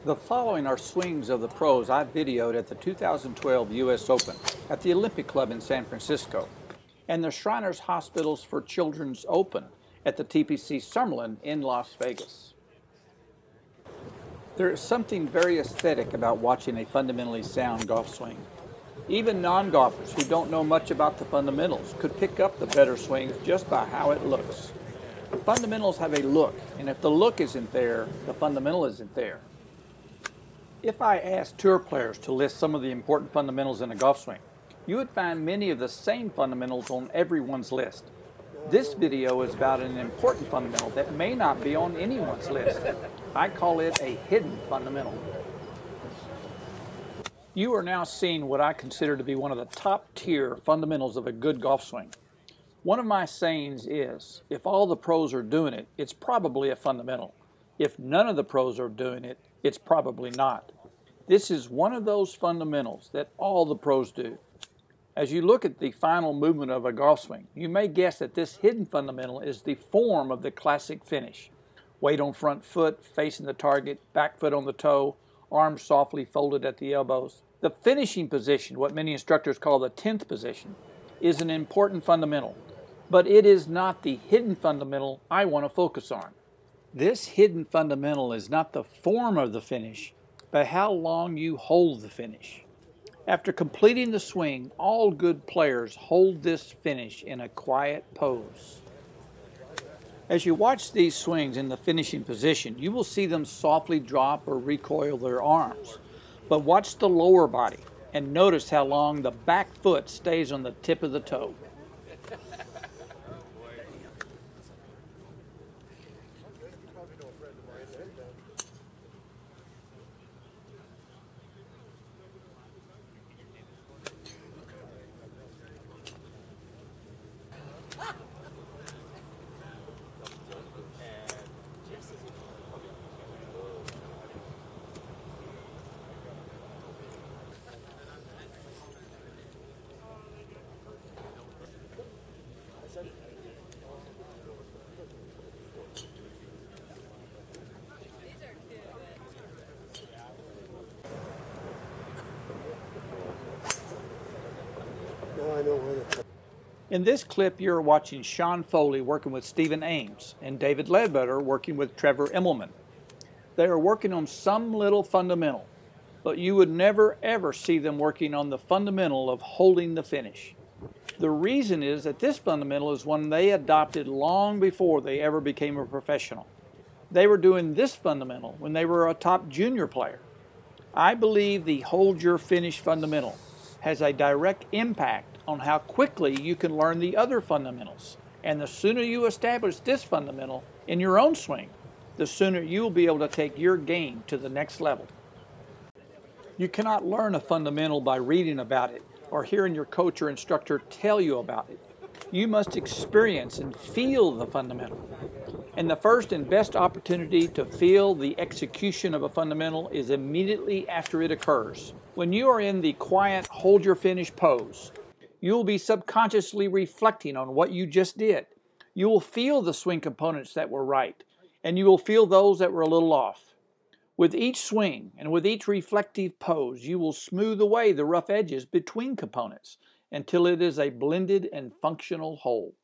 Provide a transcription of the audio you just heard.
The following are swings of the pros I videoed at the 2012 U.S. Open at the Olympic Club in San Francisco and the Shriners Hospitals for Children's Open at the TPC Summerlin in Las Vegas. There is something very aesthetic about watching a fundamentally sound golf swing. Even non-golfers who don't know much about the fundamentals could pick up the better swings just by how it looks. Fundamentals have a look, and if the look isn't there, the fundamental isn't there. If I asked tour players to list some of the important fundamentals in a golf swing, you would find many of the same fundamentals on everyone's list. This video is about an important fundamental that may not be on anyone's list. I call it a hidden fundamental. You are now seeing what I consider to be one of the top tier fundamentals of a good golf swing. One of my sayings is, if all the pros are doing it, it's probably a fundamental. If none of the pros are doing it, it's probably not. This is one of those fundamentals that all the pros do. As you look at the final movement of a golf swing, you may guess that this hidden fundamental is the form of the classic finish. Weight on front foot, facing the target, back foot on the toe, arms softly folded at the elbows. The finishing position, what many instructors call the 10th position, is an important fundamental, but it is not the hidden fundamental I want to focus on. This hidden fundamental is not the form of the finish, but how long you hold the finish. After completing the swing, all good players hold this finish in a quiet pose. As you watch these swings in the finishing position, you will see them softly drop or recoil their arms. But watch the lower body and notice how long the back foot stays on the tip of the toe. In this clip, you're watching Sean Foley working with Stephen Ames and David Ledbetter working with Trevor Immelman. They are working on some little fundamental, but you would never ever see them working on the fundamental of holding the finish. The reason is that this fundamental is one they adopted long before they ever became a professional. They were doing this fundamental when they were a top junior player. I believe the hold your finish fundamental has a direct impact on how quickly you can learn the other fundamentals. And the sooner you establish this fundamental in your own swing, the sooner you will be able to take your game to the next level. You cannot learn a fundamental by reading about it or hearing your coach or instructor tell you about it. You must experience and feel the fundamental. And the first and best opportunity to feel the execution of a fundamental is immediately after it occurs. When you are in the quiet hold your finish pose, you will be subconsciously reflecting on what you just did. You will feel the swing components that were right, and you will feel those that were a little off. With each swing and with each reflective pose, you will smooth away the rough edges between components until it is a blended and functional whole.